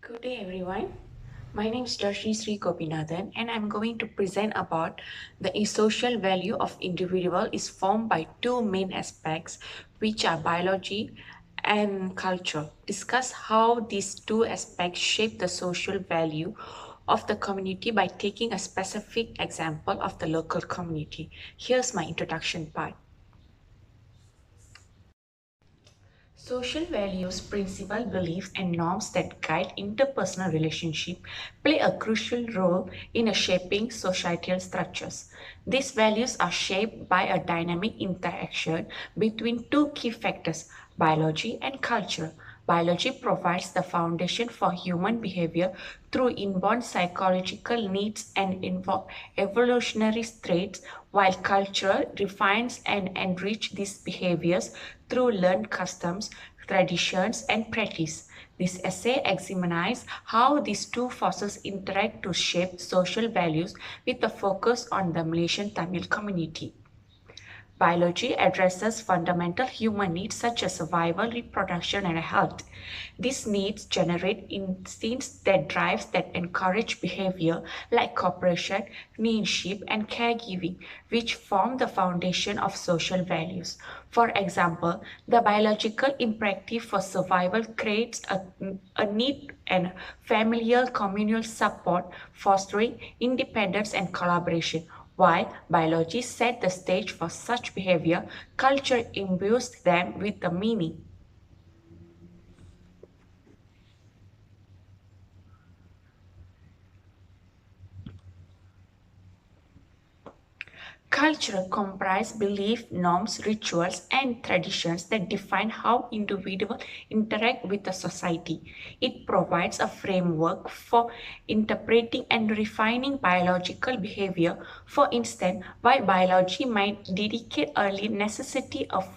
Good day, everyone. My name is Darshieni Sri Gobinathan, and I'm going to present about the social value of individual is formed by two main aspects, which are biology and culture. Discuss how these two aspects shape the social value of the community by taking a specific example of the local community. Here's my introduction part. Social values, principles, beliefs, and norms that guide interpersonal relationships play a crucial role in shaping societal structures. These values are shaped by a dynamic interaction between two key factors, biology and culture. Biology provides the foundation for human behavior through inborn psychological needs and evolutionary traits, while culture refines and enriches these behaviors through learned customs, traditions, and practice. This essay examines how these two forces interact to shape social values with a focus on the Malaysian Tamil community. Biology addresses fundamental human needs such as survival, reproduction, and health. These needs generate instincts that encourage behavior like cooperation, kinship, and caregiving, which form the foundation of social values. For example, the biological imperative for survival creates a need and familial communal support, fostering independence and collaboration. While biology set the stage for such behavior, culture imbues them with the meaning. Culture comprises belief, norms, rituals, and traditions that define how individuals interact with the society. It provides a framework for interpreting and refining biological behavior. For instance, while biology might dedicate early necessity of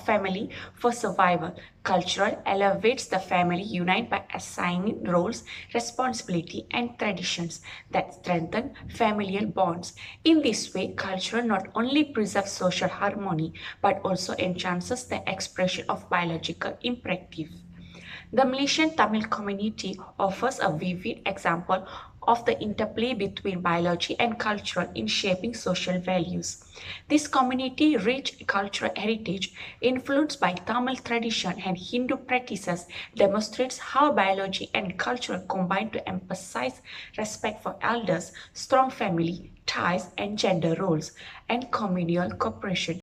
family for survival, cultural elevates the family unite by assigning roles, responsibility, and traditions that strengthen familial bonds. In this way, culture not only preserves social harmony but also enhances the expression of biological imperative. The Malaysian Tamil community offers a vivid example of the interplay between biology and culture in shaping social values. This community rich cultural heritage, influenced by Tamil tradition and Hindu practices, demonstrates how biology and culture combine to emphasize respect for elders, strong family ties, and gender roles, and communal cooperation.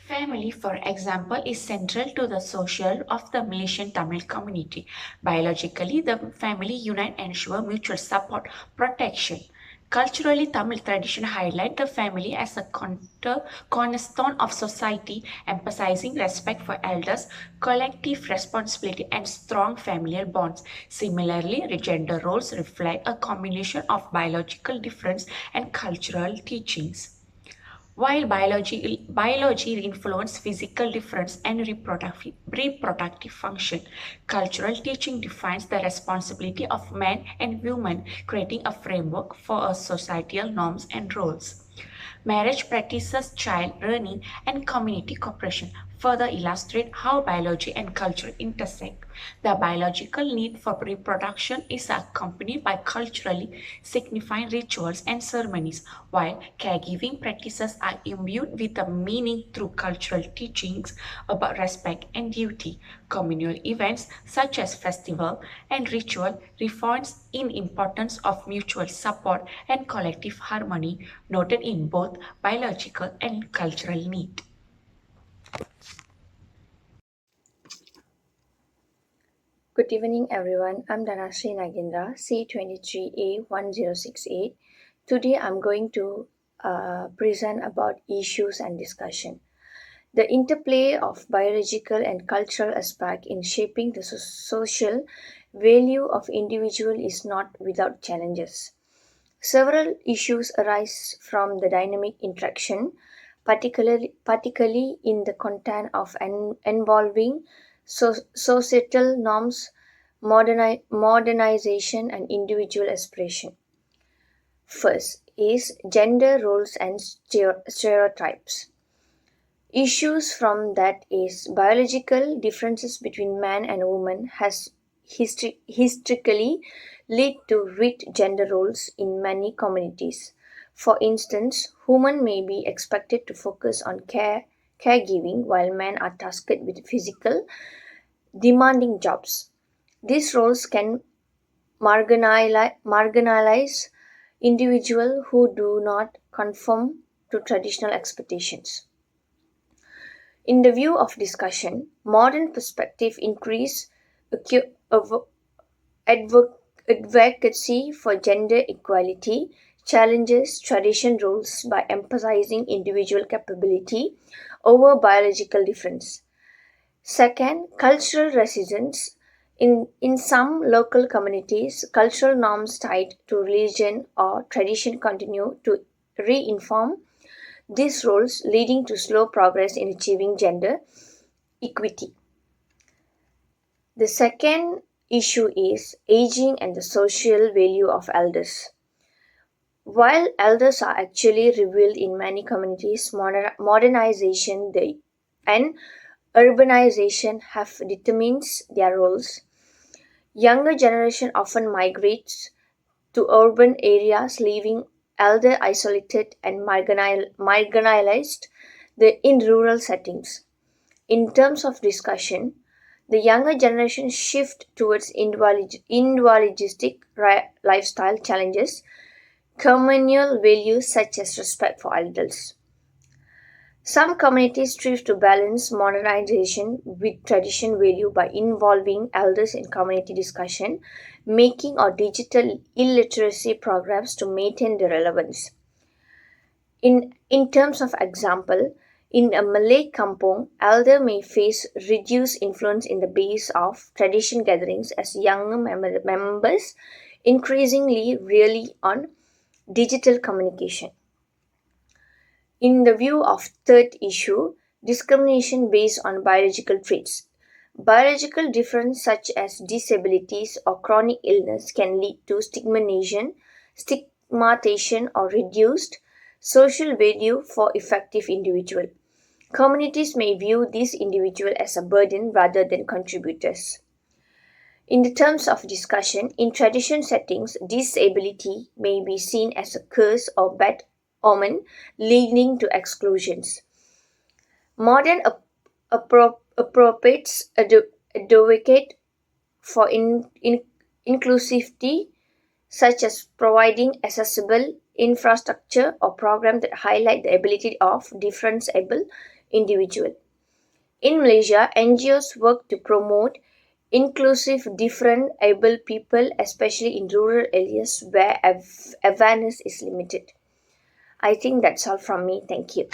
Family, for example, is central to the social of the Malaysian Tamil community. Biologically, the family unite and ensure mutual support, protection. Culturally, Tamil tradition highlight the family as a cornerstone of society, emphasizing respect for elders, collective responsibility, and strong familial bonds. Similarly, gender roles reflect a combination of biological difference and cultural teachings. While biology influences physical difference and reproductive function, cultural teaching defines the responsibility of men and women, creating a framework for societal norms and roles. Marriage practices, child rearing, and community cooperation further illustrate how biology and culture intersect. The biological need for reproduction is accompanied by culturally signifying rituals and ceremonies, while caregiving practices are imbued with a meaning through cultural teachings about respect and duty. Communal events such as festival and ritual refines in importance of mutual support and collective harmony noted in both biological and cultural need. Good evening, everyone. I'm Danaasri Nagedrah, C23A1068. Today, I'm going to present about issues and discussion. The interplay of biological and cultural aspect in shaping the social value of individual is not without challenges. Several issues arise from the dynamic interaction, particularly in the content of involving societal norms, modernization, and individual expression. First is gender roles and stereotypes. Issues from that is biological differences between man and woman has historically led to rigid gender roles in many communities. For instance, women may be expected to focus on caregiving while men are tasked with physical demanding jobs. These roles can marginalize individuals who do not conform to traditional expectations. In the view of discussion, modern perspective increase of advocacy for gender equality challenges tradition roles by emphasizing individual capability over biological difference. Second, cultural resistance. In some local communities, cultural norms tied to religion or tradition continue to reinform these roles, leading to slow progress in achieving gender equity. The second issue is aging and the social value of elders. While elders are actually revealed in many communities, modernization and urbanization have determines their roles. Younger generation often migrates to urban areas, leaving elder isolated and marginalized in rural settings. In terms of discussion, the younger generation shift towards individualistic lifestyle challenges communal values such as respect for elders. Some communities strive to balance modernization with tradition value by involving elders in community discussion, making or digital illiteracy programs to maintain the relevance. In terms of example, in a Malay kampong, elder may face reduced influence in the base of tradition gatherings as younger members increasingly rely on digital communication. In the view of third issue, discrimination based on biological traits. Biological difference such as disabilities or chronic illness can lead to stigmatization or reduced social value for effective individual. Communities may view these individuals as a burden rather than contributors. In the terms of discussion, in tradition settings, disability may be seen as a curse or bad omen, leading to exclusions. Modern appropriates advocate for inclusivity, such as providing accessible infrastructure or programs that highlight the ability of different able individuals. In Malaysia, NGOs work to promote inclusive different able people, especially in rural areas where awareness is limited. I think that's all from me. Thank you.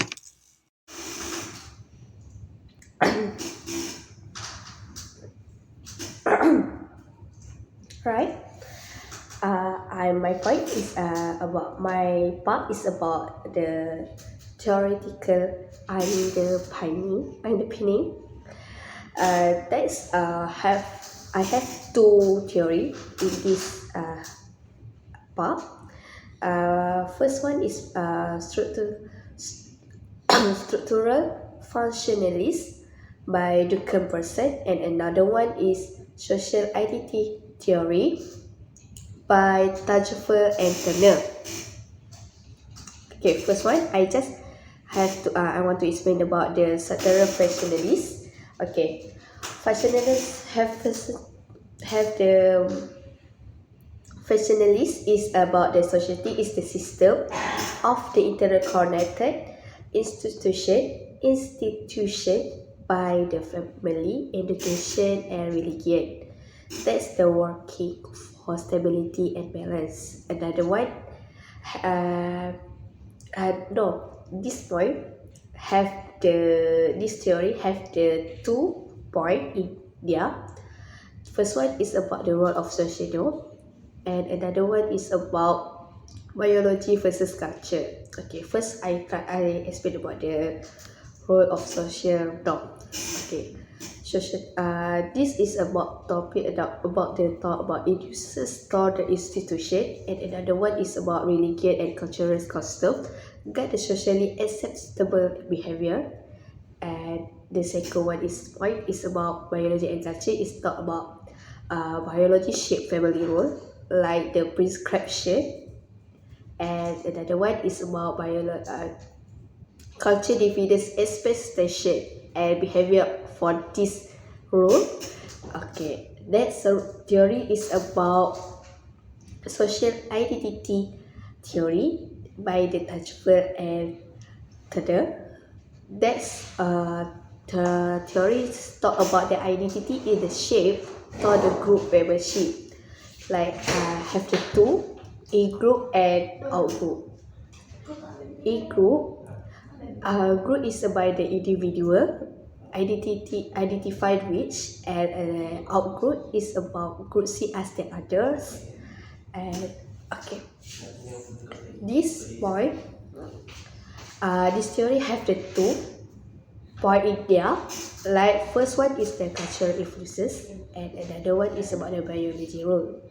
Right. My point is about my part is about the theoretical underpinning. That's have I have two theory in this part. First one is structural functionalist by Duncan Person, and another one is social identity theory by Tajfer and Turner. Okay, first one, I want to explain about the structural functionalists. Okay, functionalists have the functionalist is about the society is the system of the interconnected institution by the family, education, and religion. That's the working for stability and balance. Another one, no, this point this theory have the 2 point in there. First one is about the role of social, and another one is about biology versus culture. Okay, first I explain about the role of social norm. Okay, this is about topic about the talk about induces toward the institution, and another one is about religion and cultural custom, guide the socially acceptable behavior, And the second one is point is about biology and culture. It's talk about biology shape family role like the prescription, and another one is about culture dividends expectation and behavior for this role. Okay, next theory is about social identity theory by the Tajfel and Tada. That's the theories talk about the identity in the shape or the group membership. Like have the two in group and out group. In group, group is by the individual identity identified which, and out group is about group see as the others. And okay, this point, this theory have the two point in there. Like first one is the cultural influences, and another one is about the biology role.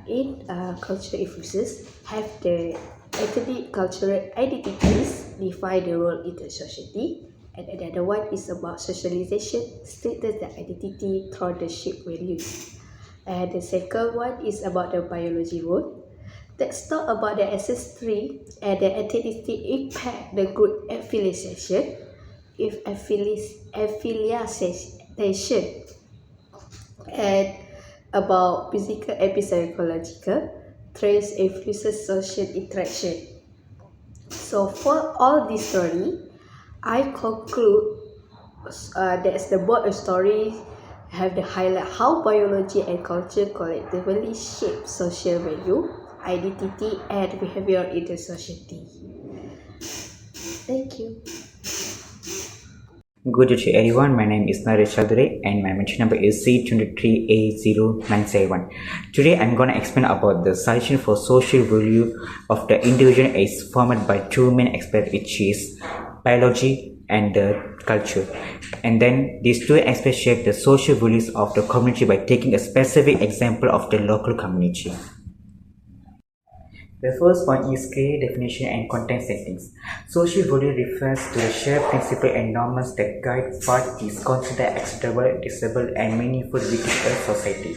In cultural influences, have the ethnic cultural identities define the role in the society, and another one is about socialization, strengthens the identity through the shape values. And the second one is about the biology role. Let's talk about the ancestry and the ethnicity impact the group affiliation. If affiliation and about physical and psychological traits influences social interaction. So for all this story, I conclude that the board of stories have the highlight how biology and culture collectively shape social value, identity, and behavior in the society. Thank you. Good day to everyone. My name is Naresh and my mention number is C23A0971. Today I'm going to explain about the solution for social value of the individual is formed by two main aspects, which is biology and the culture. And then these two aspects shape the social values of the community by taking a specific example of the local community. The first point is clear definition and content settings. Social value refers to the shared principles and norms that guide what is considered acceptable, desirable, and meaningful within a society.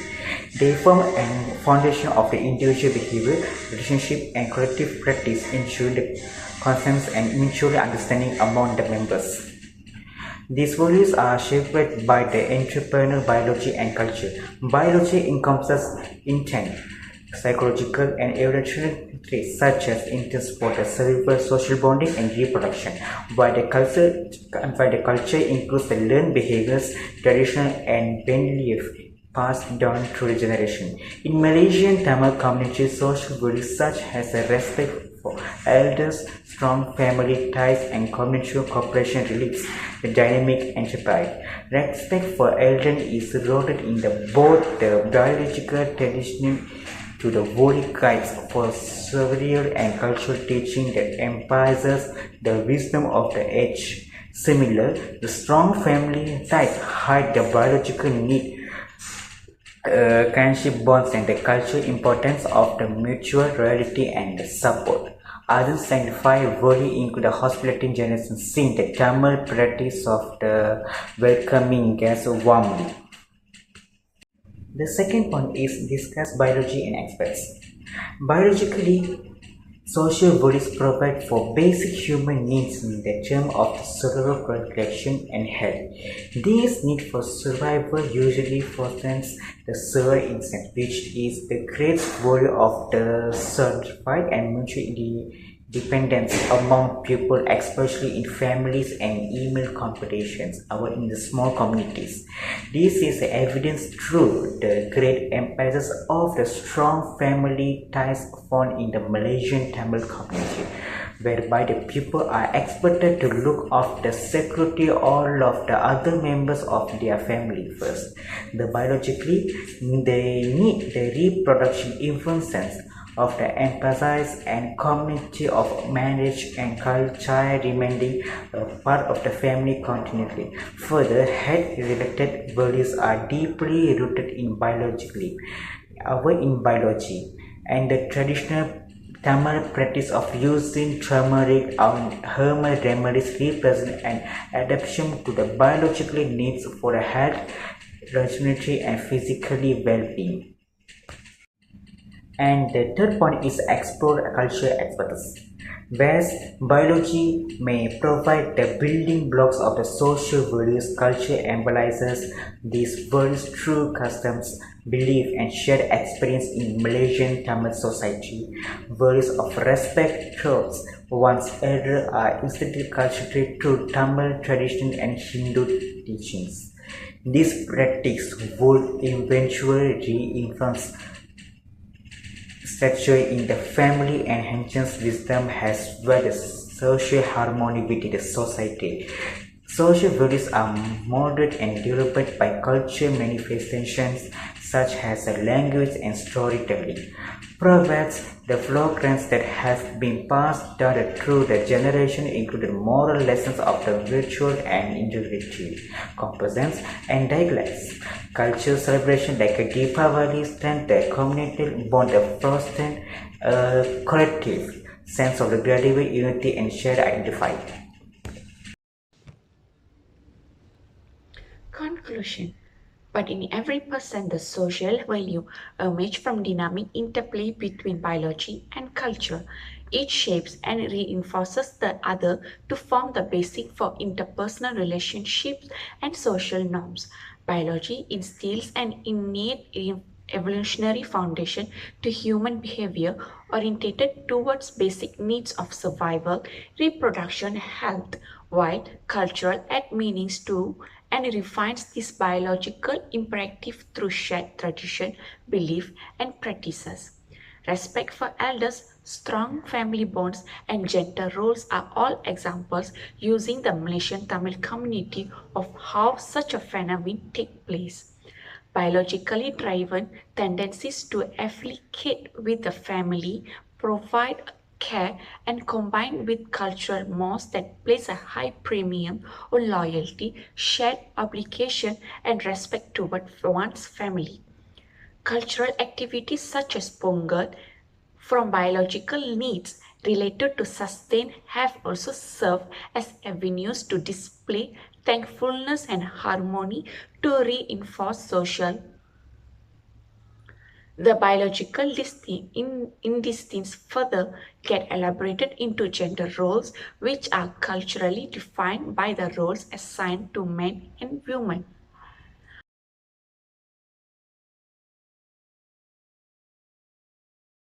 They form a foundation of the individual behavior, relationship, and collective practice, ensuring the consensus and mutual understanding among the members. These values are shaped by the entrepreneurial biology and culture. Biology encompasses intent, psychological and evolutionary traits such as instincts for the cerebral social bonding and reproduction, while the culture includes the learned behaviors, traditional and belief passed down through the generation. In Malaysian Tamil communities, social values such as a respect for elders, strong family ties, and communal cooperation relates the dynamic enterprise. Respect for elders is rooted in both the biological tradition to the Vedic guides for several and cultural teaching that emphasizes the wisdom of the age. Similar, the strong family ties hide the biological need, kinship bonds, and the cultural importance of the mutual loyalty and the support. Other sanctified value include the hospitality generation, seeing the Tamil practice of the welcoming guests warmly. The second point is discuss biology and aspects. Biologically, social values provide for basic human needs in the term of survival, protection, and health. These needs for survival usually fosters the survival instinct, which is the great value of the certified and mutual dependence among people, especially in families and email competitions or in the small communities. This is evidence through the great emphasis of the strong family ties found in the Malaysian Tamil community, whereby the people are expected to look after the security all of the other members of their family first. The biologically, they need the reproduction influences of the emphasis and community of marriage and child remaining a part of the family continually. Further, health-related values are deeply rooted in biology, and the traditional Tamil practice of using turmeric and herbal remedies represent an adaptation to the biological needs for health, regenerative and physically well-being. And the third point is explore cultural expertise. Whereas biology may provide the building blocks of the social values, culture embolizes these values through customs, belief, and shared experience in Malaysian Tamil society. Values of respect, trust, one's elder are instinctively cultured through Tamil tradition and Hindu teachings. This practice would eventually reinforce structure in the family enhances wisdom as well as social harmony within the society. Social values are molded and developed by cultural manifestations such as language and storytelling. Proverbs, the slogans that have been passed down through the generation include moral lessons of the virtue and integrity, compositions and dialects. Cultural celebration like a Deepavali strengthen the community bond of foster a collective sense of the gratitude, unity and shared identity. Conclusion. But in every person, the social value emerge from dynamic interplay between biology and culture. Each shapes and reinforces the other to form the basic for interpersonal relationships and social norms. Biology instills an innate evolutionary foundation to human behavior orientated towards basic needs of survival, reproduction, health, while cultural adds meanings to and refines this biological imperative through shared tradition, belief, and practices. Respect for elders, strong family bonds, and gender roles are all examples using the Malaysian Tamil community of how such a phenomenon takes place. Biologically driven tendencies to affiliate with the family, provide care, and combine with cultural norms that place a high premium on loyalty, shared obligation, and respect toward one's family. Cultural activities such as Pongal, from biological needs related to sustain, have also served as avenues to display thankfulness and harmony to reinforce social. The biological indistincts further get elaborated into gender roles, which are culturally defined by the roles assigned to men and women.